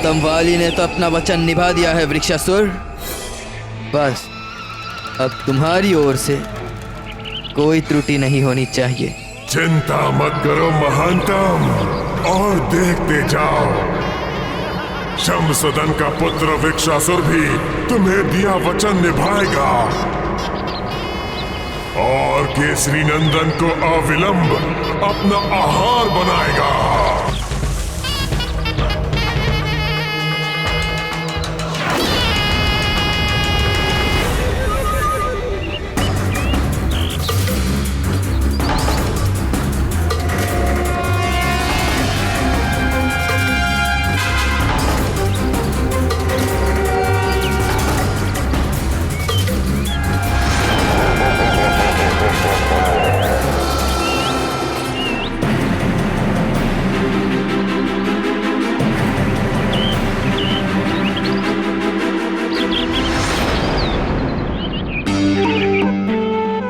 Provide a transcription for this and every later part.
तमवाली ने तो अपना वचन निभा दिया है वृक्षासुर। बस अब तुम्हारी ओर से कोई त्रुटि नहीं होनी चाहिए। चिंता मत करो महानतम, और देखते जाओ, शमसदन का पुत्र वृक्षासुर भी तुम्हें दिया वचन निभाएगा और केसरी नंदन को अविलंब अपना आहार बनाएगा।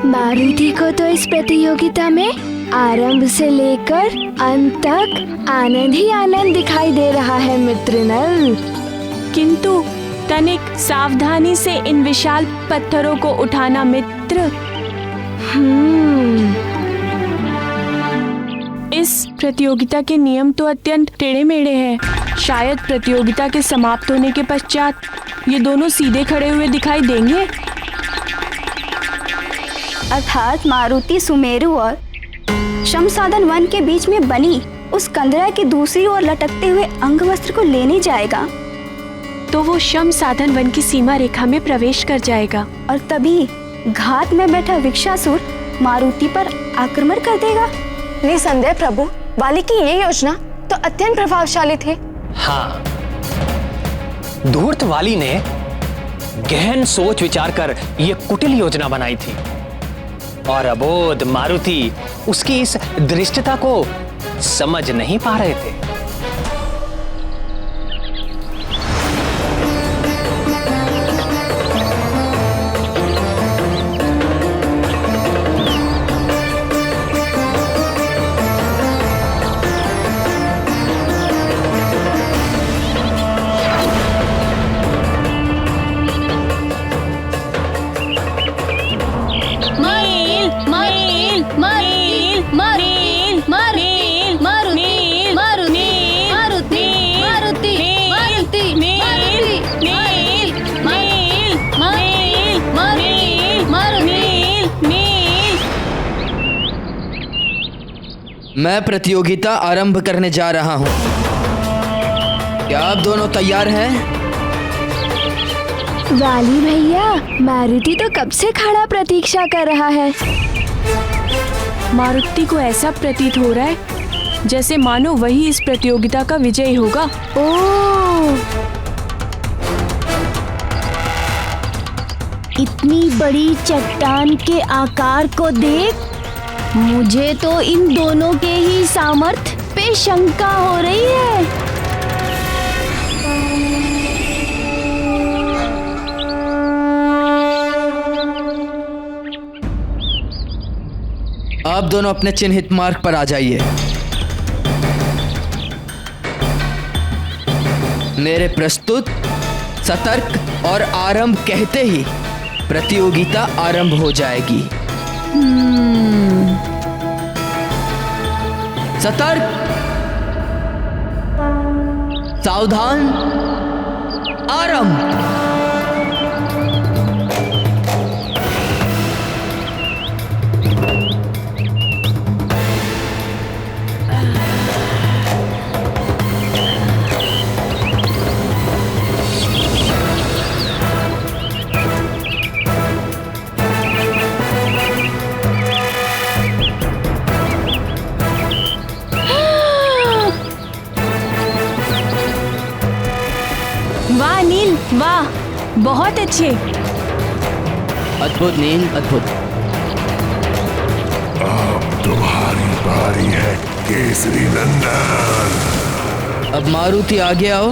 मारुति को तो इस प्रतियोगिता में आरंभ से लेकर अंत तक आनंद ही आनंद दिखाई दे रहा है मित्र नल। किंतु तनिक सावधानी से इन विशाल पत्थरों को उठाना मित्र। इस प्रतियोगिता के नियम तो अत्यंत टेढ़े मेढ़े हैं। शायद प्रतियोगिता के समाप्त होने के पश्चात ये दोनों सीधे खड़े हुए दिखाई देंगे। अर्थात मारुति सुमेरु और शमसादन वन के बीच में बनी उस कंदरा की दूसरी ओर लटकते हुए अंगवस्त्र को लेने जाएगा, तो वो शमसादन वन की सीमा रेखा में प्रवेश कर जाएगा और तभी घात में बैठा वृक्षासुर मारुति पर आक्रमण कर देगा। निसंदेह प्रभु, वाली की ये योजना तो अत्यंत प्रभावशाली थी। हाँ, धूर्त वाली ने गहन सोच विचार कर ये कुटिल योजना बनाई थी और अबोध मारुति उसकी इस दृष्टता को समझ नहीं पा रहे थे। मैं प्रतियोगिता आरंभ करने जा रहा हूं। क्या आप दोनों तैयार हैं? वाली भैया, मारुति तो कब से खड़ा प्रतीक्षा कर रहा है। मारुति को ऐसा प्रतीत हो रहा है जैसे मानो वही इस प्रतियोगिता का विजयी होगा। ओह, इतनी बड़ी चट्टान के आकार को देख मुझे तो इन दोनों के ही सामर्थ्य पे शंका हो रही है। आप दोनों अपने चिन्हित मार्ग पर आ जाइए। मेरे प्रस्तुत सतर्क और आरंभ कहते ही प्रतियोगिता आरंभ हो जाएगी। सतर्क, सावधान, आरंभ। वाह नील, वाह, बहुत अच्छे। अद्भुत नील, अद्भुत। अब तुम्हारी बारी है केसरी नंदन। अब मारुति आगे आओ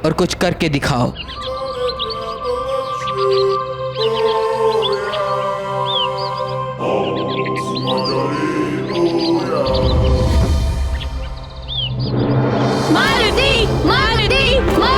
और कुछ करके दिखाओ। मारुति, मारुति, मारुति।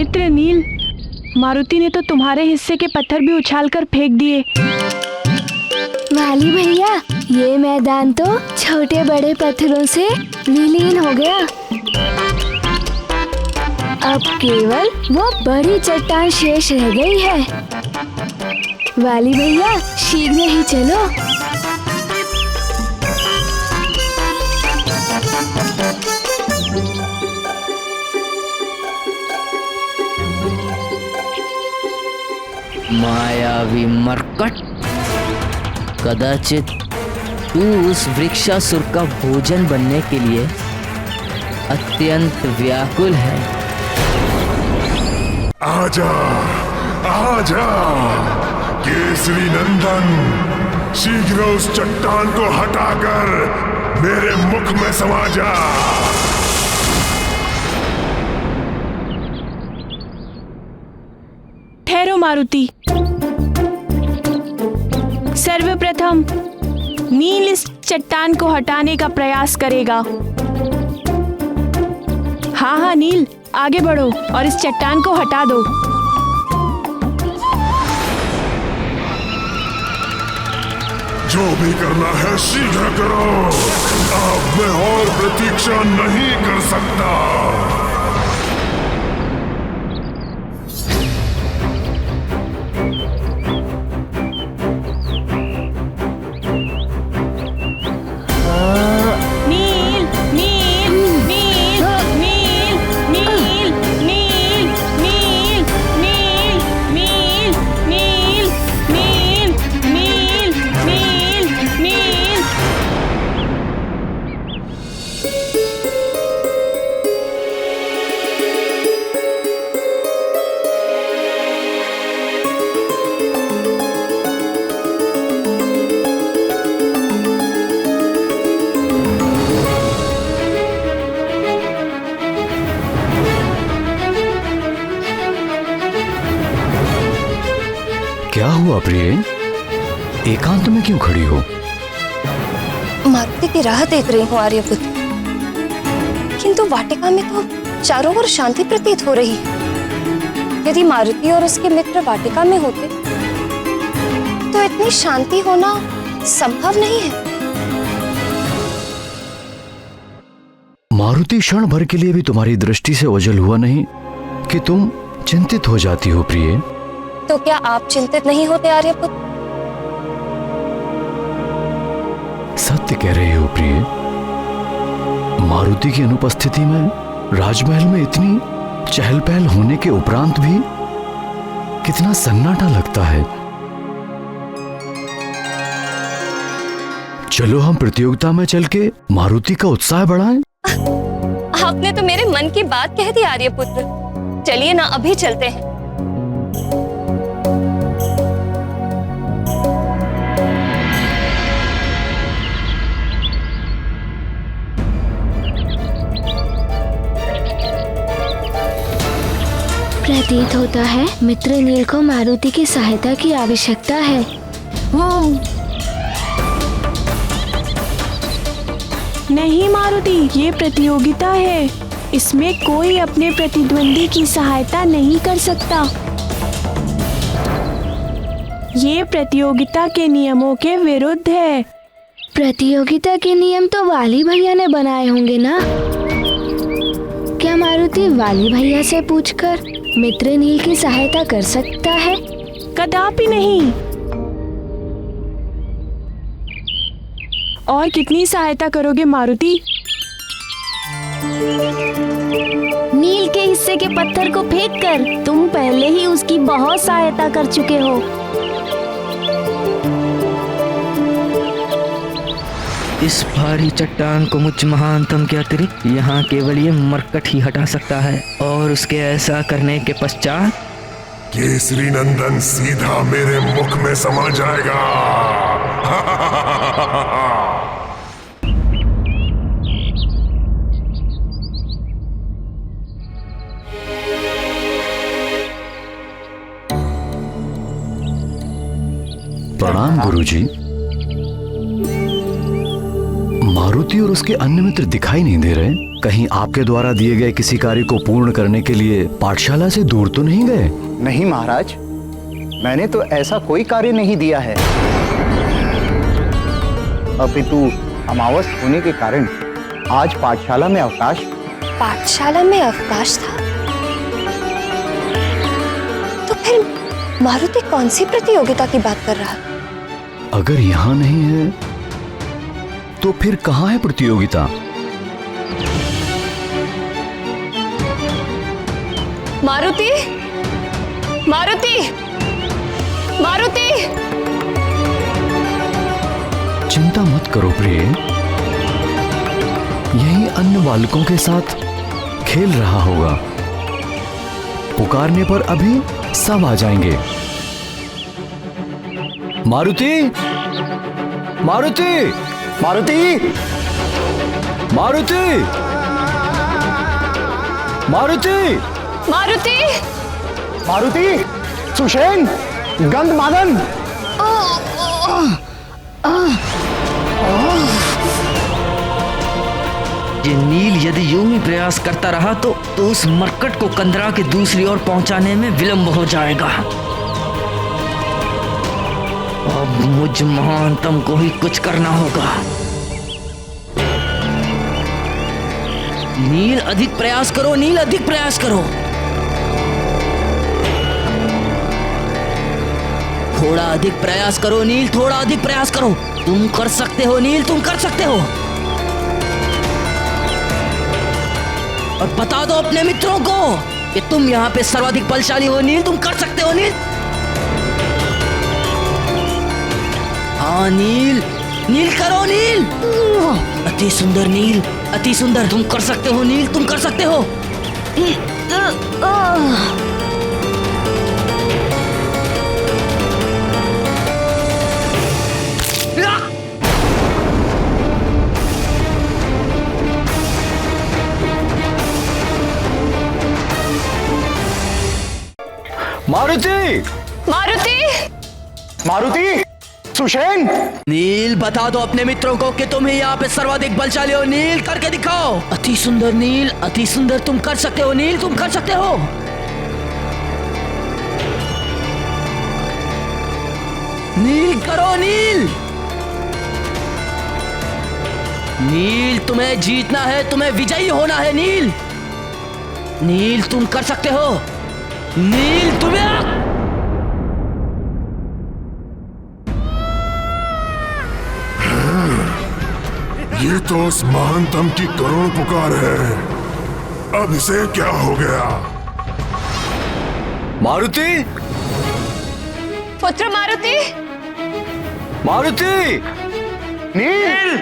मित्र नील, मारुति ने तो तुम्हारे हिस्से के पत्थर भी उछालकर फेंक दिए। वाली भैया, ये मैदान तो छोटे बड़े पत्थरों से विलीन हो गया। अब केवल वो बड़ी चट्टान शेष रह गई है। वाली भैया, शीघ्र ही चलो। मायावी मरकट, कदाचित तू उस वृक्षासुर का भोजन बनने के लिए अत्यंत व्याकुल है। आजा, आजा केसरी नंदन, शीघ्र उस चट्टान को हटाकर मेरे मुख में समा जा। ठहरो मारुति। सर्वप्रथम नील इस चट्टान को हटाने का प्रयास करेगा। हाँ हाँ नील, आगे बढ़ो और इस चट्टान को हटा दो। जो भी करना है शीघ्र करो, अब मैं और प्रतीक्षा नहीं कर सकता। क्या हुआ प्रिय? एकांत में क्यों खड़ी हो? मारुति की राह देख रही हूँ आर्यपुत्र, किंतु वाटिका में तो चारों ओर शांति प्रतीत हो रही है। यदि मारुति और उसके मित्र वाटिका में होते तो इतनी शांति होना संभव नहीं है। मारुति क्षण भर के लिए भी तुम्हारी दृष्टि से ओझल हुआ नहीं कि तुम चिंतित हो जाती हो प्रिय? तो क्या आप चिंतित नहीं होते आर्यपुत्र? सत्य कह रही हो प्रिय। मारुति की अनुपस्थिति में राजमहल में इतनी चहल पहल होने के उपरांत भी कितना सन्नाटा लगता है। चलो हम प्रतियोगिता में चल के मारुति का उत्साह बढ़ाएं। आपने तो मेरे मन की बात कह दी आर्यपुत्र। चलिए ना, अभी चलते हैं। प्रतीत होता है मित्र नील को मारुति की सहायता की आवश्यकता है। नहीं मारुति, ये प्रतियोगिता है, इसमें कोई अपने प्रतिद्वंदी की सहायता नहीं कर सकता। ये प्रतियोगिता के नियमों के विरुद्ध है। प्रतियोगिता के नियम तो वाली भैया ने बनाए होंगे ना? क्या मारुति वाली भैया से पूछकर मित्र नील की सहायता कर सकता है? कदापि नहीं। और कितनी सहायता करोगे मारुति? नील के हिस्से के पत्थर को फेंककर तुम पहले ही उसकी बहुत सहायता कर चुके हो। इस भारी चट्टान को मुझ महानतम के अतिरिक्त यहाँ केवल ये मरकट ही हटा सकता है, और उसके ऐसा करने के पश्चात केसरी नंदन सीधा मेरे मुख में समा जाएगा। प्रणाम गुरुजी। मारुति और उसके अन्य मित्र दिखाई नहीं दे रहे। कहीं आपके द्वारा दिए गए किसी कार्य को पूर्ण करने के लिए पाठशाला से दूर तो नहीं गए? नहीं महाराज, मैंने तो ऐसा कोई कार्य नहीं दिया है। अपितु अमावस होने के कारण आज पाठशाला में अवकाश। पाठशाला में अवकाश था? तो फिर मारुति कौन सी प्रतियोगिता की बात कर रहा? अगर यहाँ नहीं है तो फिर कहाँ है प्रतियोगिता? मारुति, मारुति, मारुति! चिंता मत करो प्रिय, यही अन्य बालकों के साथ खेल रहा होगा। पुकारने पर अभी सब आ जाएंगे। मारुति, मारुति, मारुति, मारुति, मारुति, मारुति! मारुति, सुषेण, गंधमादन! ये नील यदि यूं ही प्रयास करता रहा तो उस मरकट को कंदरा के दूसरी ओर पहुंचाने में विलंब हो जाएगा। अब मुझ महानतम को ही कुछ करना होगा। नील अधिक प्रयास करो, नील अधिक प्रयास करो। थोड़ा अधिक प्रयास करो नील, थोड़ा अधिक प्रयास करो। तुम कर सकते हो नील, तुम कर सकते हो। और बता दो अपने मित्रों को कि तुम यहाँ पे सर्वाधिक बलशाली हो नील, तुम कर सकते हो नील। हाँ नील, नील करो नील। अति सुंदर नील, अति सुंदर। तुम कर सकते हो नील, तुम कर सकते हो। मारुति, मारुति, मारुति, सुषेण! नील बता दो अपने मित्रों को कि तुम ही यहाँ पे सर्वाधिक बलशाली हो नील, करके दिखाओ। अति सुंदर नील, अति सुंदर। तुम कर सकते हो नील, तुम कर सकते हो। नील करो नील। नील तुम्हें जीतना है, तुम्हें विजयी होना है नील। नील तुम कर सकते हो। नील तुम्हें ये तो उस महानतम की करुण पुकार है। अब इसे क्या हो गया? मारुति, पुत्र मारुति, मारुति, नील,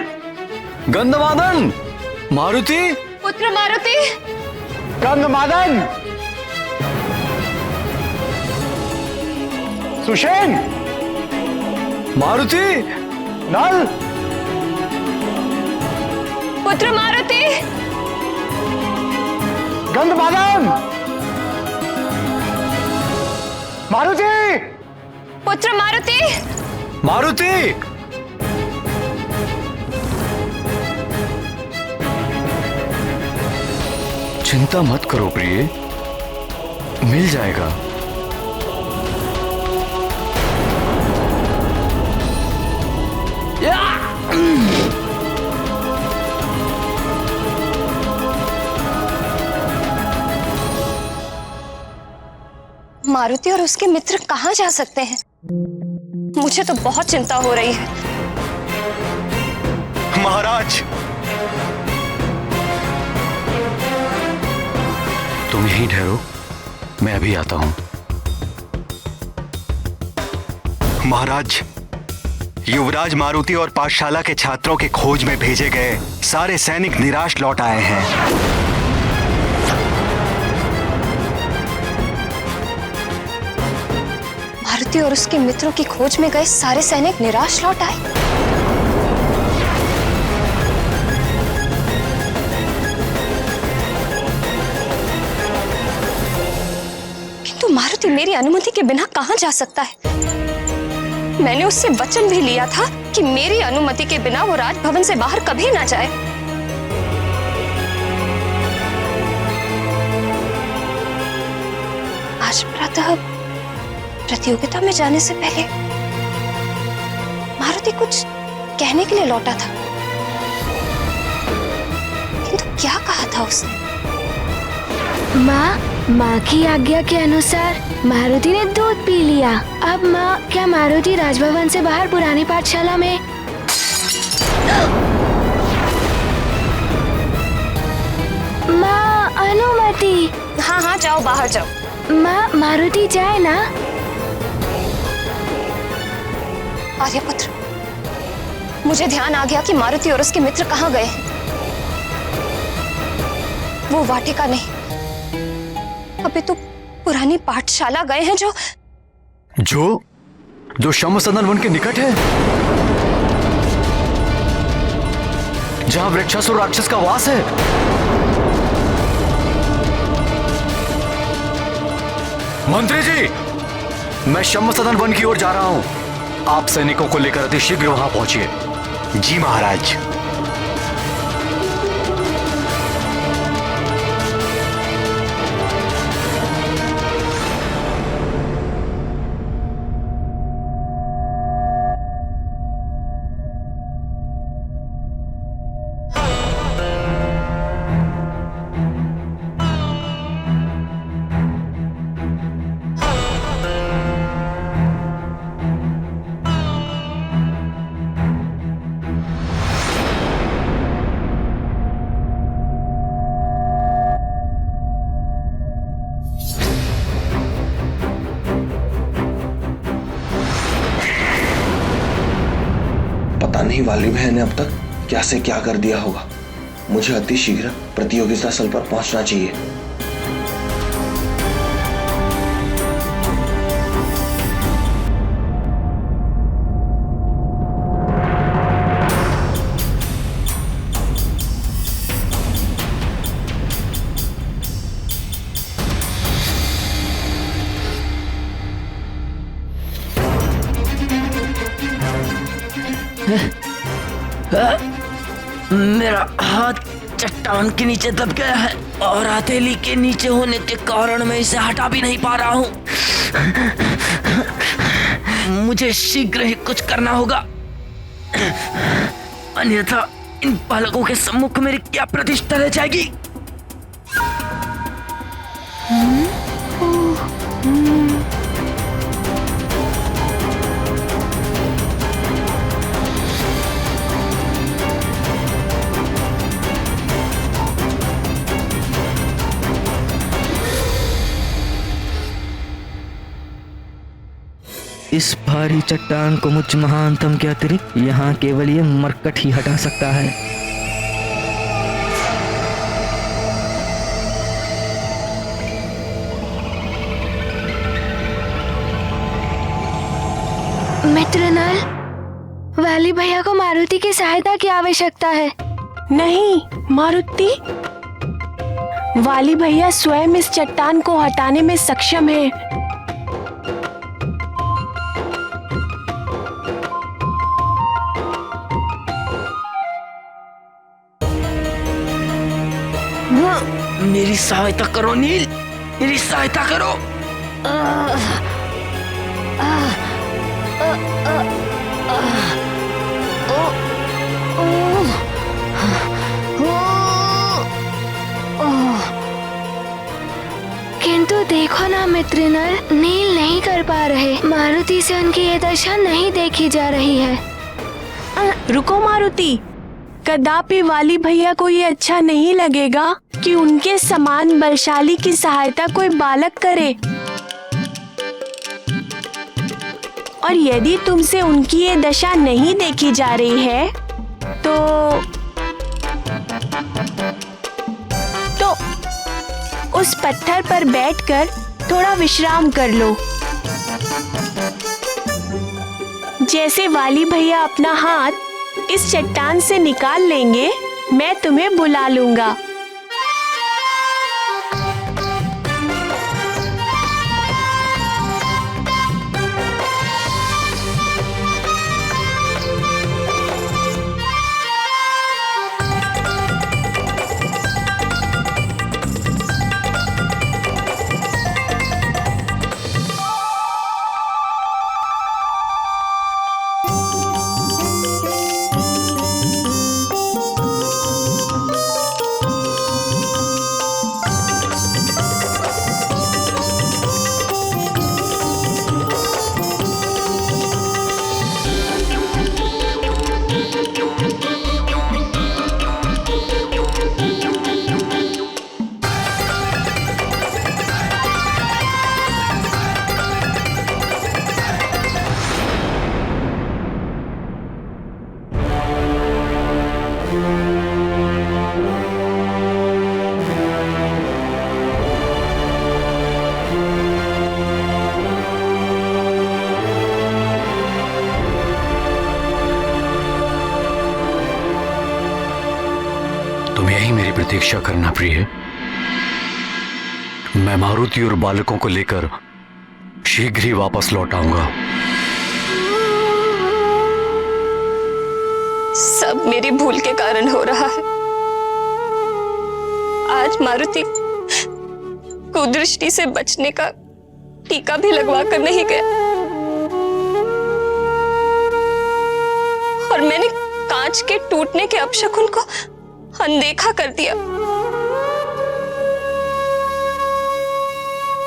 गंधमादन, मारुति, पुत्र मारुति, गंधमादन, सुषेण, मारुति, नल, पुत्र मारुति, गंधमादन, मारुति, पुत्र मारुति, मारुति। चिंता मत करो प्रिय, मिल जाएगा। मारुति और उसके मित्र कहाँ जा सकते हैं? मुझे तो बहुत चिंता हो रही है। महाराज, तुम यहीं ठहरो, मैं अभी आता हूं। महाराज, युवराज मारुति और पाठशाला के छात्रों के खोज में भेजे गए सारे सैनिक निराश लौट आए हैं। मारुति और उसके मित्रों की खोज में गए सारे सैनिक निराश लौट आए। किंतु मारुति मेरी अनुमति के बिना कहां जा सकता है? मैंने उससे वचन भी लिया था कि मेरी अनुमति के बिना वो राजभवन से बाहर कभी ना जाए। आज प्रातः प्रतियोगिता में जाने से पहले मारुति कुछ कहने के लिए लौटा था, किंतु क्या कहा था उसने? माँ की आज्ञा के अनुसार मारुति ने दूध पी लिया। अब माँ, क्या मारुति राजभवन से बाहर पुरानी पाठशाला में? माँ, अनुमति। हाँ हाँ, जाओ, बाहर जाओ। माँ, मारुति जाए ना? आर्यपुत्र, मुझे ध्यान आ गया कि मारुति और उसके मित्र कहाँ गए हैं। वो वाटिका नहीं, अभी तो पुरानी पाठशाला गए हैं, जो शम सदन वन के निकट है, जहां वृक्षासुर राक्षस का वास है। मंत्री जी, मैं शम सदन वन की ओर जा रहा हूं। आप सैनिकों को लेकर अति शीघ्र वहां पहुंचिए। जी महाराज। पता नहीं वाली बहन ने अब तक क्या से क्या कर दिया होगा। मुझे अति शीघ्र प्रतियोगिता स्थल पर पहुंचना चाहिए। मेरा हाथ चट्टान के नीचे दब गया है और हथेली के नीचे होने के कारण मैं इसे हटा भी नहीं पा रहा हूँ। मुझे शीघ्र ही कुछ करना होगा, अन्यथा इन बालकों के सम्मुख मेरी क्या प्रतिष्ठा रह जाएगी। इस भारी चट्टान को मुझ महानतम के अतिरिक्त यहाँ केवल ये मरकट ही हटा सकता है। मित्र नल, वाली भैया को मारुति की सहायता की आवश्यकता है। नहीं मारुति, वाली भैया स्वयं इस चट्टान को हटाने में सक्षम है। मेरी सहायता करो नील, मेरी सहायता करो। किंतु देखो ना मित्र नल, नील नहीं कर पा रहे। मारुति से उनकी ये दशा नहीं देखी जा रही है। रुको मारुति, कदापि वाली भैया को ये अच्छा नहीं लगेगा कि उनके समान बलशाली की सहायता कोई बालक करे। और यदि तुमसे उनकी ये दशा नहीं देखी जा रही है तो उस पत्थर पर बैठकर थोड़ा विश्राम कर लो। जैसे वाली भैया अपना हाथ इस चट्टान से निकाल लेंगे, मैं तुम्हें बुला लूंगा। प्रतीक्षा करना प्रिय। मैं मारुति और बालकों को लेकर शीघ्र ही वापस लौट आऊंगा। सब मेरी भूल के कारण हो रहा है। आज मारुति कुदृष्टि से बचने का टीका भी लगवा कर नहीं गया और मैंने कांच के टूटने के अपशकुन को अनदेखा कर दिया।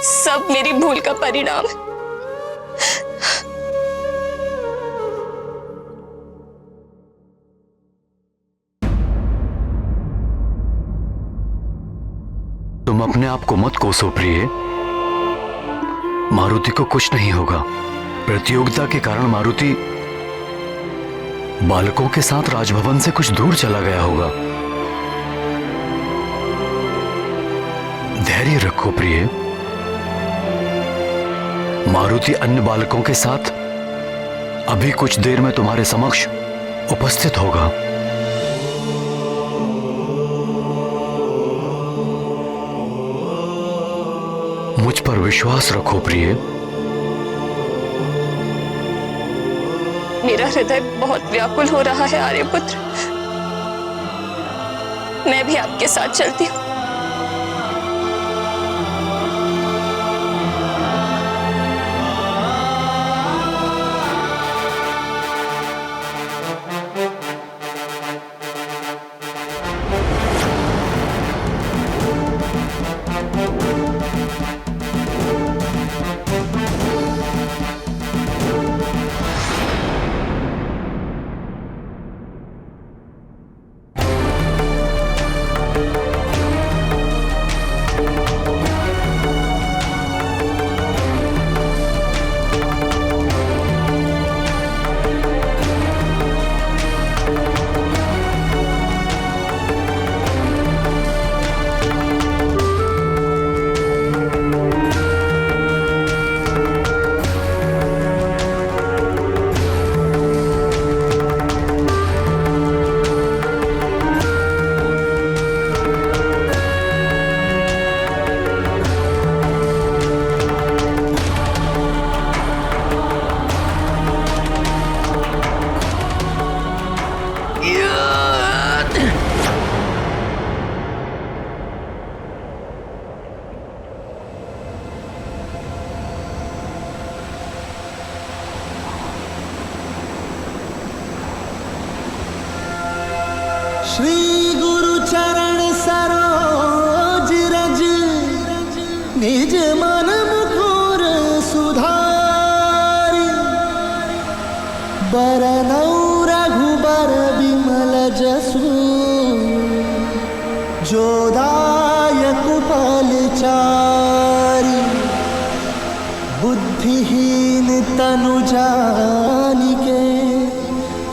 सब मेरी भूल का परिणाम है। तुम अपने आप को मत कोसो प्रिय। मारुति को कुछ नहीं होगा। प्रतियोगिता के कारण मारुति बालकों के साथ राजभवन से कुछ दूर चला गया होगा। धैर्य रखो प्रिय। मारुति अन्य बालकों के साथ अभी कुछ देर में तुम्हारे समक्ष उपस्थित होगा। मुझ पर विश्वास रखो प्रिय। मेरा हृदय बहुत व्याकुल हो रहा है आर्यपुत्र। मैं भी आपके साथ चलती हूँ। श्री गुरु चरण सरोज रज निज मन मुकुर सुधारी बरनौ रघुबर विमल जसु जोदायक फलचारी बुद्धिहीन तनु जानिके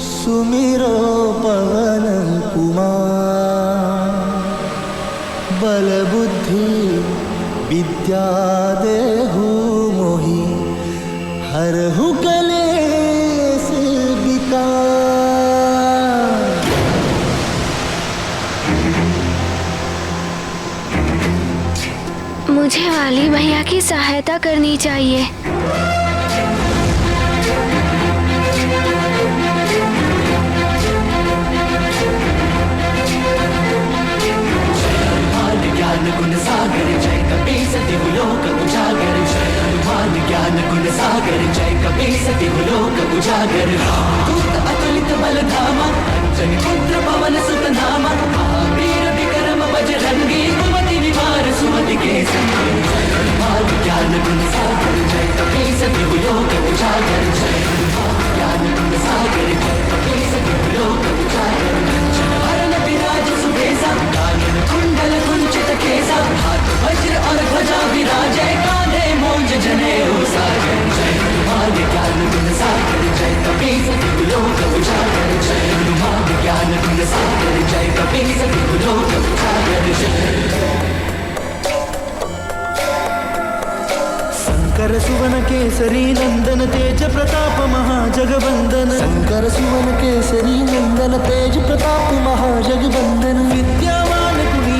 सुमिरो पवन कुमार बल बुद्धि विद्या देहु मोहि हरहु कलेश विकार। मुझे वाली भैया की सहायता करनी चाहिए। ज्ञान गुण सागर जय कपीस दिहुलोक उजागर जय हनुमान ज्ञान गुण सागर जय कपीस दिहुलोक उजागर रामदूत अतुलित बल धामा अंजनी पुत्र पवन सुत नामा महावीर विक्रम बजरंगी कुमति निवार सुमति के संगी जय हनुमान ज्ञान गुण सागर जय कपीस दिहुलोक उजागर जय हनुमान ज्ञान गुण सागर जय कपीस दिहुलोक उजागर हरण विराज सुबेसा कानन कुंडल कुंचित केसा हाथ वज्र और ध्वजा विराजे कांधे मूंज जनेऊ साजन जय हनुमान ज्ञान गुण सागर जय कपीस दिहुलोक उजागर जय हनुमान ज्ञान गुण सागर जय कपीस दिहुलोक उजागर जय। शंकर सुवन केसरी नंदन तेज प्रताप महाजगवंदन शंकर सुवन केसरी नंदन तेज प्रताप महाजगवंदन विद्यावान गुणी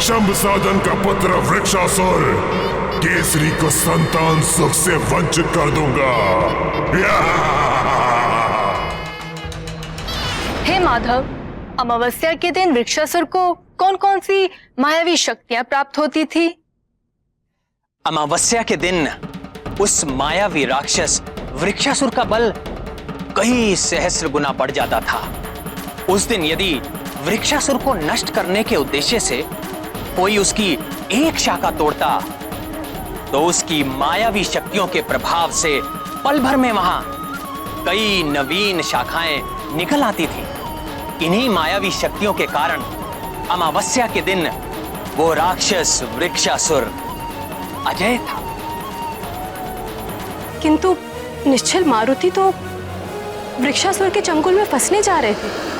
शंभसादन का पुत्र वृक्षासुर, केसरी को संतान सुख से वंचित कर दूंगा। हे माधव, अमावस्या के दिन वृक्षासुर को कौन कौन सी मायावी शक्तियां प्राप्त होती थी? अमावस्या के दिन उस मायावी राक्षस वृक्षासुर का बल कई सहस्र गुना बढ़ जाता था। उस दिन यदि वृक्षासुर को नष्ट करने के उद्देश्य से कोई उसकी एक शाखा तोड़ता तो उसकी मायावी शक्तियों के प्रभाव से पल भर में वहां कई नवीन शाखाएं निकल आती थी। इन्हीं मायावी शक्तियों के कारण अमावस्या के दिन वो राक्षस वृक्षासुर अजय था। किंतु निश्चल मारुति तो वृक्षासुर के चंगुल में फंसने जा रहे थे।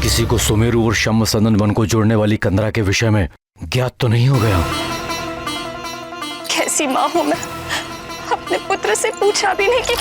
किसी को सुमेरु और शंभसदन वन को जोड़ने वाली कंदरा के विषय में ज्ञात तो नहीं हो गया? कैसी मां हूं मैं, अपने पुत्र से पूछा भी नहीं कि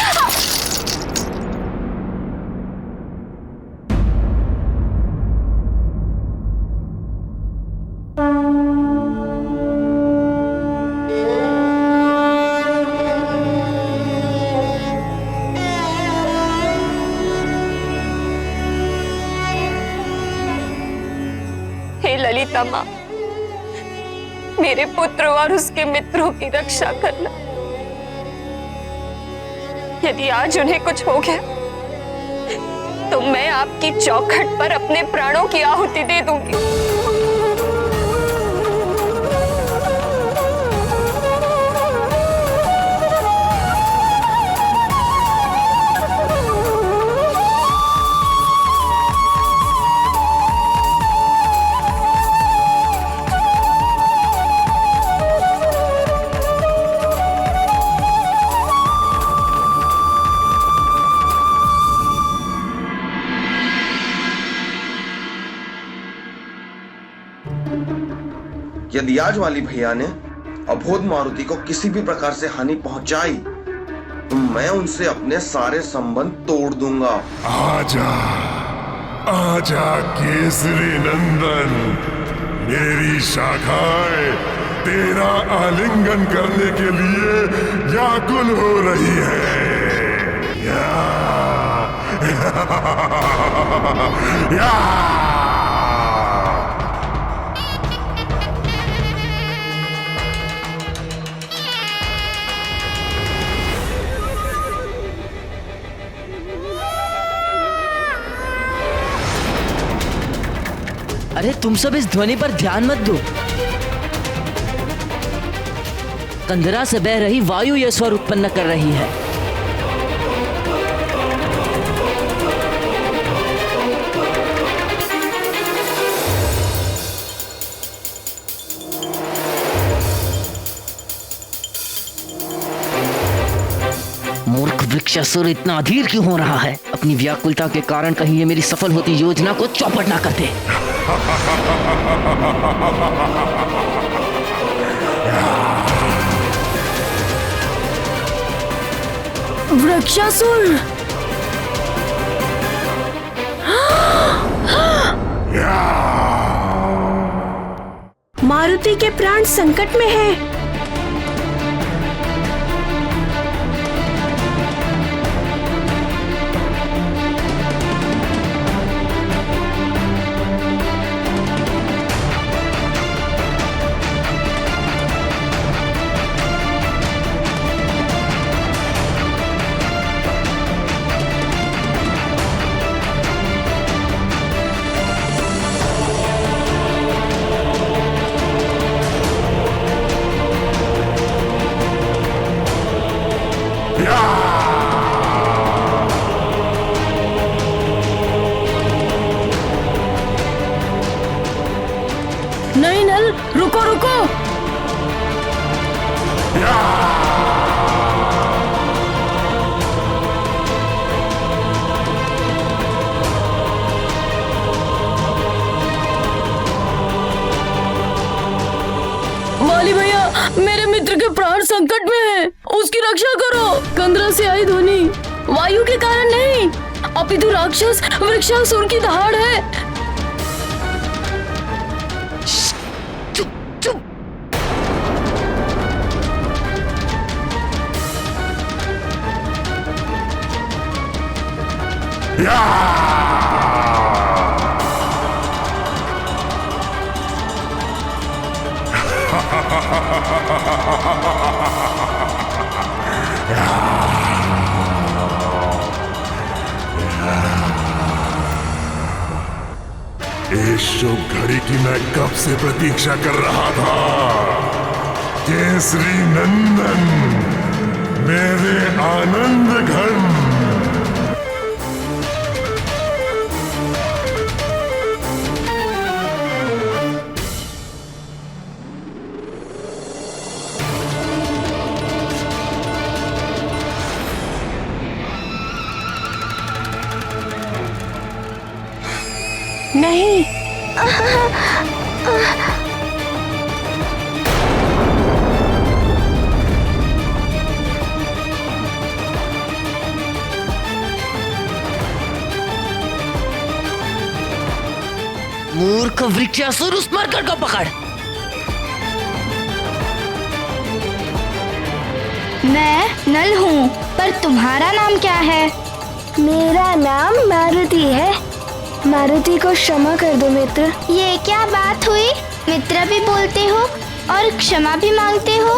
ललिता मां, मेरे पुत्र और उसके मित्रों की रक्षा करना। यदि आज उन्हें कुछ हो गया तो मैं आपकी चौखट पर अपने प्राणों की आहुति दे दूंगी। यदि आज वाली भैया ने अबोध मारुति को किसी भी प्रकार से हानि पहुंचाई तो मैं उनसे अपने सारे संबंध तोड़ दूंगा। आजा, आजा केसरी नंदन, मेरी शाखाएं तेरा आलिंगन करने के लिए व्याकुल हो रही है। अरे तुम सब इस ध्वनि पर ध्यान मत दो। कंदरा से बह रही वायु यह स्वर उत्पन्न कर रही है। मूर्ख वृक्षासुर इतना अधीर क्यों हो रहा है? अपनी व्याकुलता के कारण कहीं ये मेरी सफल होती योजना को चौपट ना कर दे। वृक्षासुर! मारुति के प्राण संकट में हैं। संकट में है, उसकी रक्षा करो। कंदरा से आई ध्वनि वायु के कारण नहीं, अपितु राक्षस वृक्षासुर की दहाड़ है। चुप चुप। इस शुभ घड़ी की मैं कब से प्रतीक्षा कर रहा था। केसरी नंदन, मेरे आनंद घन। नहीं। मूर्ख वृक्षासुर, उस मरकट को पकड़। मैं नल हूँ, पर तुम्हारा नाम क्या है? मेरा नाम मारुति है। मारुति को क्षमा कर दो मित्र। ये क्या बात हुई? मित्र भी बोलते हो और क्षमा भी मांगते हो।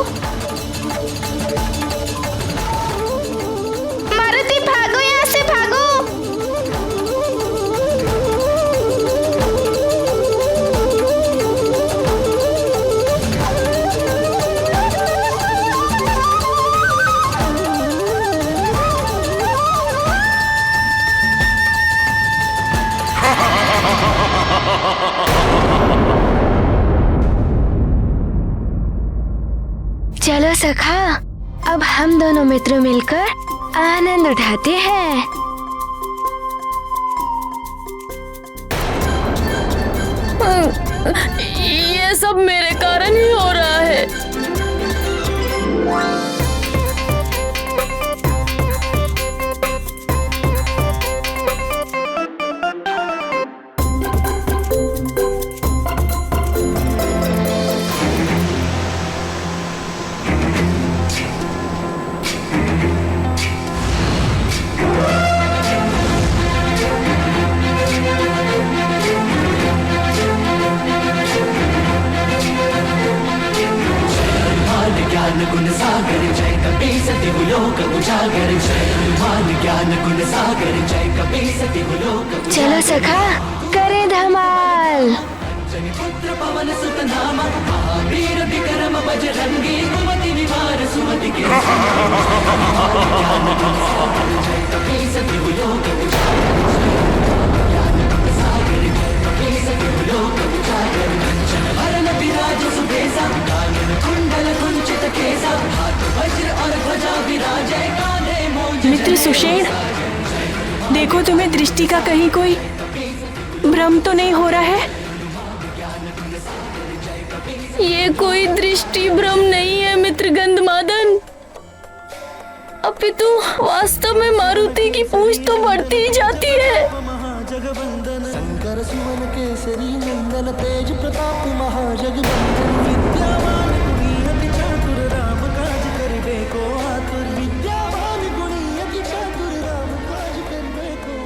मारुति भागो, यहाँ से भागो। चलो सखा, अब हम दोनों मित्र मिलकर आनंद उठाते हैं। ये सब मेरे कारण ही हो रहा है। ज्ञान गुण सागर जय कपीस दिवलोक उजागर, जय हनुमान ज्ञान गुण सागर जय कपीस दिवलोक। चलो सखा, करें धमाल। पुत्र पवन सुत नामा, महावीर विक्रम बजरंगी, कुमति निवार सुमति के ज्ञान गुण सागर जय कपीस दिवलोक उजागर, ज्ञान गुण सागर जय कपीस दिवलोक उजागर। कंचन वरण विराज सुबेसा, कानन कुंडल कुंचित केसा, हाथ वज्र और ध्वजा विराजे, कांधे मोज। मित्र सुषेण, देखो तुम्हें दृष्टि का कहीं कोई भ्रम तो नहीं हो रहा है? ये कोई दृष्टि भ्रम नहीं है मित्र गंधमादन, अपितु वास्तव में मारुति की पूंछ तो बढ़ती ही जाती है। महाजगवंदन शंकर सुवन केसरी नंदन, तेज प्रताप महाजगवंदन, विद्यावान गुणी अति चातुर, राम काज करिबे को आतुर। विद्यावान गुणी अति चातुर, राम काज करिबे को।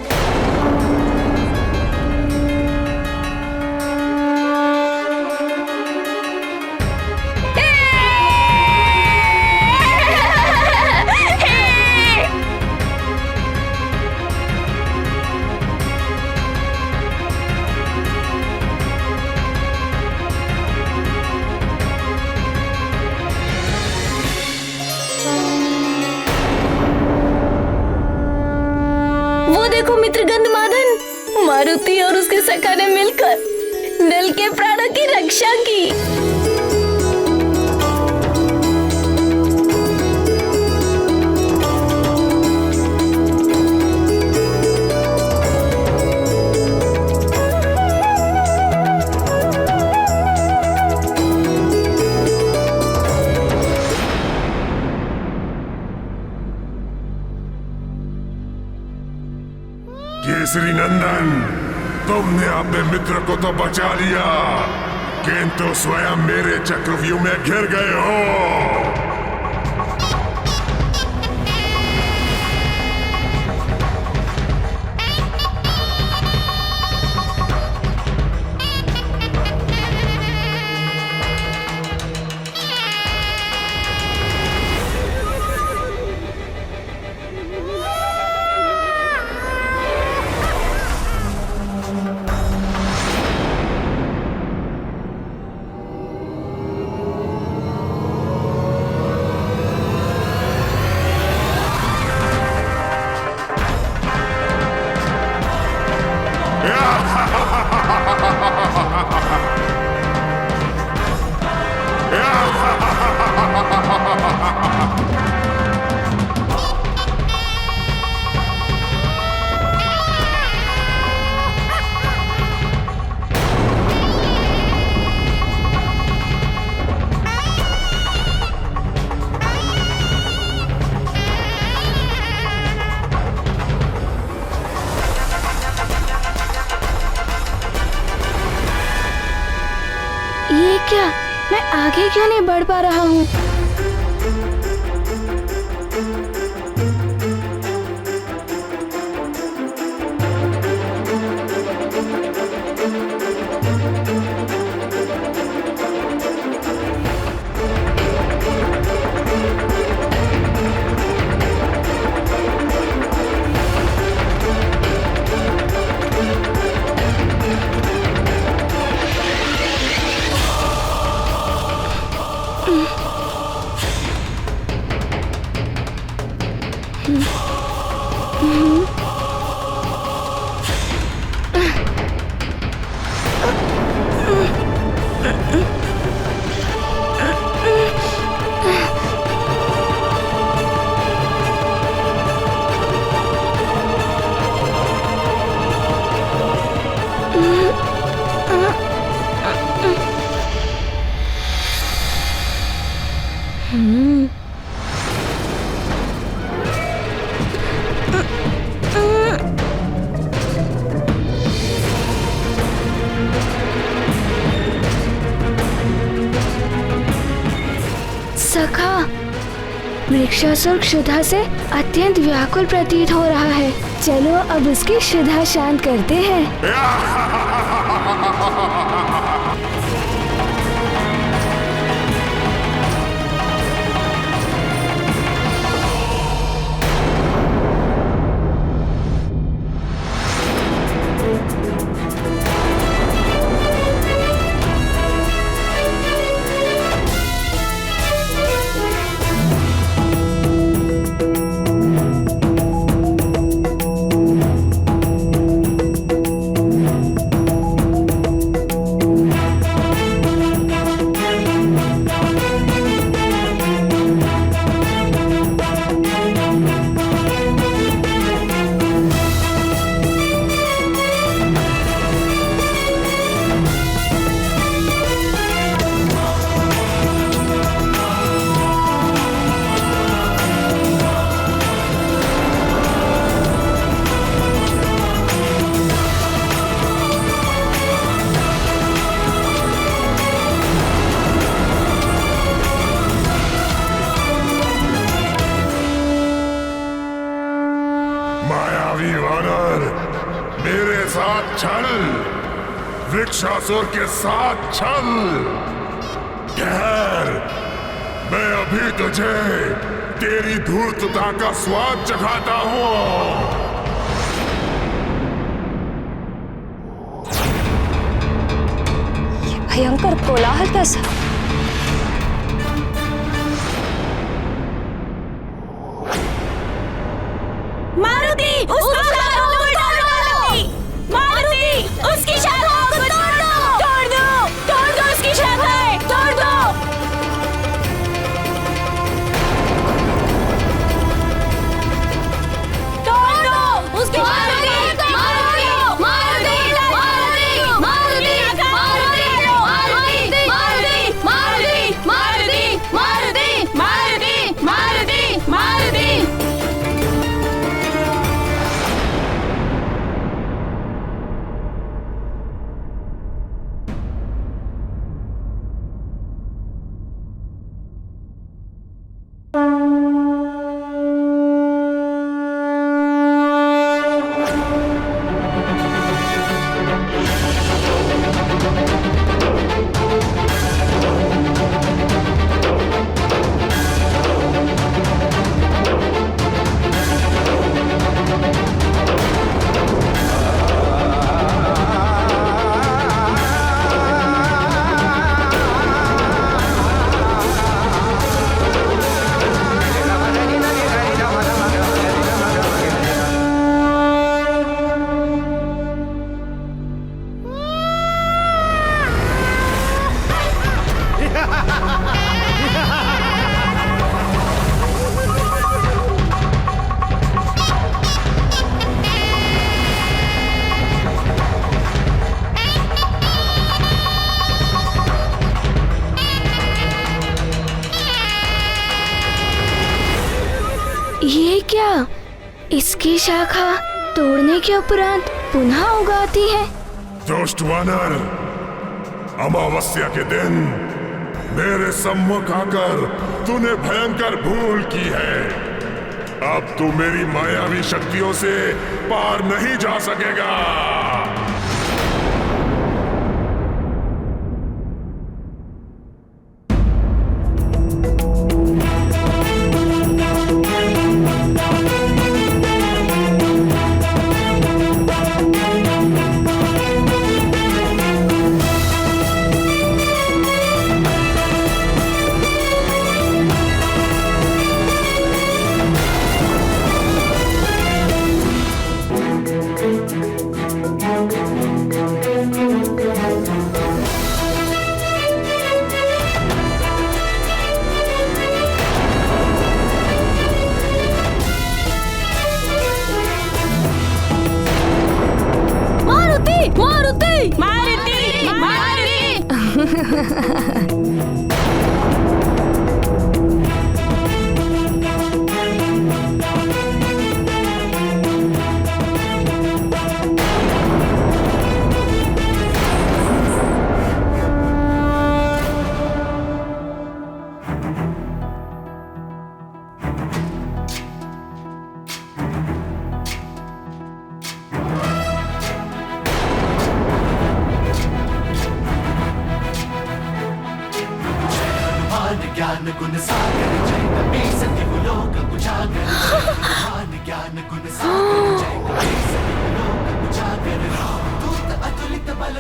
वो देखो मित्र गंधमादन, मारुति और उसके सखा ने मिलकर नल के प्राणों की रक्षा की। केसरी नंदन, तुमने अपने मित्र को तो बचा लिया, किंतु स्वयं मेरे चक्रव्यूह में घिर गए हो। ये क्या, मैं आगे क्यों नहीं बढ़ पा रहा हूँ? सखा, वृक्षासुर क्षुधा से अत्यंत व्याकुल प्रतीत हो रहा है। चलो अब उसकी क्षुधा शांत करते हैं। मायावी वानर, मेरे साथ चल, वृक्षासुर के साथ चल। ठहर, मैं अभी तुझे तेरी धूर्तता का स्वाद चखाता हूँ। ये भयंकर कोलाहल कैसा? मारुति, उसकी शाखाओं को तोड़ दो! मारुति, उसकी शाखाओं को तोड़ दो! तोड़ दो! तोड़ दो उसकी शाखाएं! तोड़ दो! तोड़ दो! उसकी शाखाएं! मारुति! मारुति! मारुति! मारुति! मारुति! मारुति! मारुति! ये क्या? इसकी शाखा तोड़ने के उपरांत पुनः उगाती है। दुष्ट वानर, अमावस्या के दिन मेरे सम्मुख आकर तूने भयंकर भूल की है। अब तू मेरी मायावी शक्तियों से पार नहीं जा सकेगा। ज्ञान गुण सागर जय कपीस दिवलोक उजागर। ज्ञान गुण सागर जय कपीस दिवलोक उजागर। दूत अतुलित बल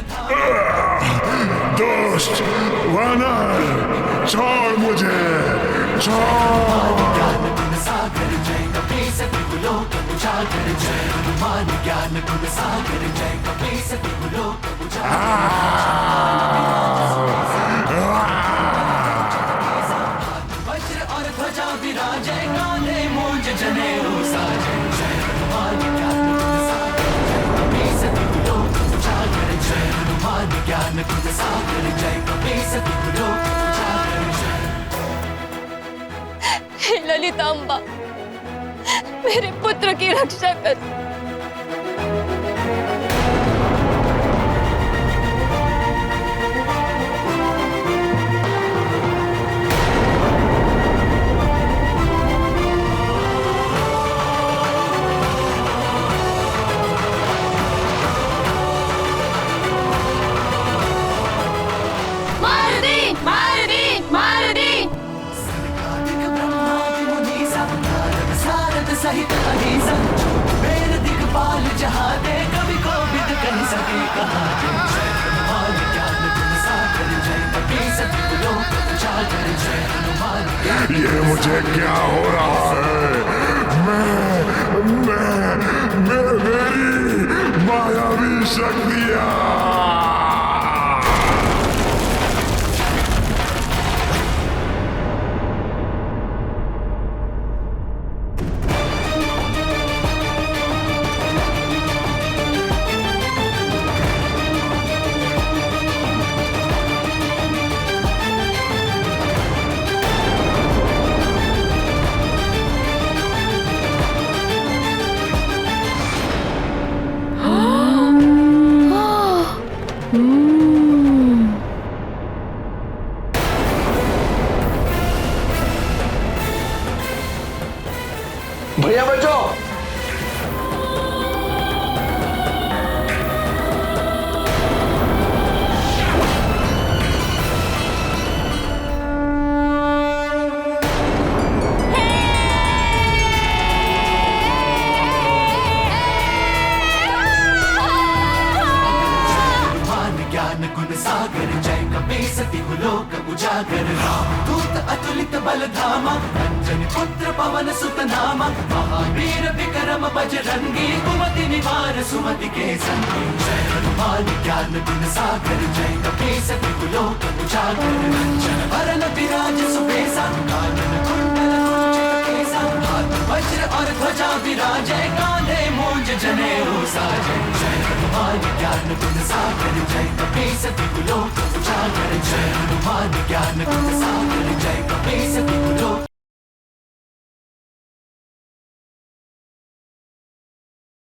दुष्ट वानर, छोड़ मुझे, छोड़। ज्ञान गुण सागर जय कपीस दिवलोक उजागर। जय हनुमान ज्ञान गुण सागर जय कपीस दिवलोक उजागर। विराजय कांधे मूंज जनेऊ साजे। जय हनुमान ज्ञान गुण सागर जय कपीस दिवलोक उजागर। जय हनुमान ज्ञान गुण सागर जय कपीस दिवलोक उजागर। हे ललितांबा, मेरे पुत्र की रक्षा कर। सहित अहिंसा मेर दिखपाल जहाँ दे कभी को बिद कह सके कहाँ। जय हनुमान ज्ञान गुण सागर जय कपीस दिवलोक उजागर। जय हनुमान। ये मुझे क्या हो रहा है? मेरी मायावी शक्तियाँ। भैया बचो। ज्ञान गुण सागर जय कपीस दिवलोक उजागर। दूत अतुलित बल धामा अंजनी पुत्र पवन सुत नामा। महावीर विक्रम बजरंगी कुमति निवार सुमति के संगी। जय हनुमान ज्ञान गुण सागर जय कपीस दिवलोक उजागर। कंचन बरन विराज सुबेसा कानन कुंडल कुंचित केसा। हाथ वज्र और ध्वजा विराजय कांधे मूंज जनेऊ साजे। जय हनुमान ज्ञान गुण सागर जय कपीस दिवलोक उजागर। जय हनुमान ज्ञान गुण सागर जय कपीस दिवलोक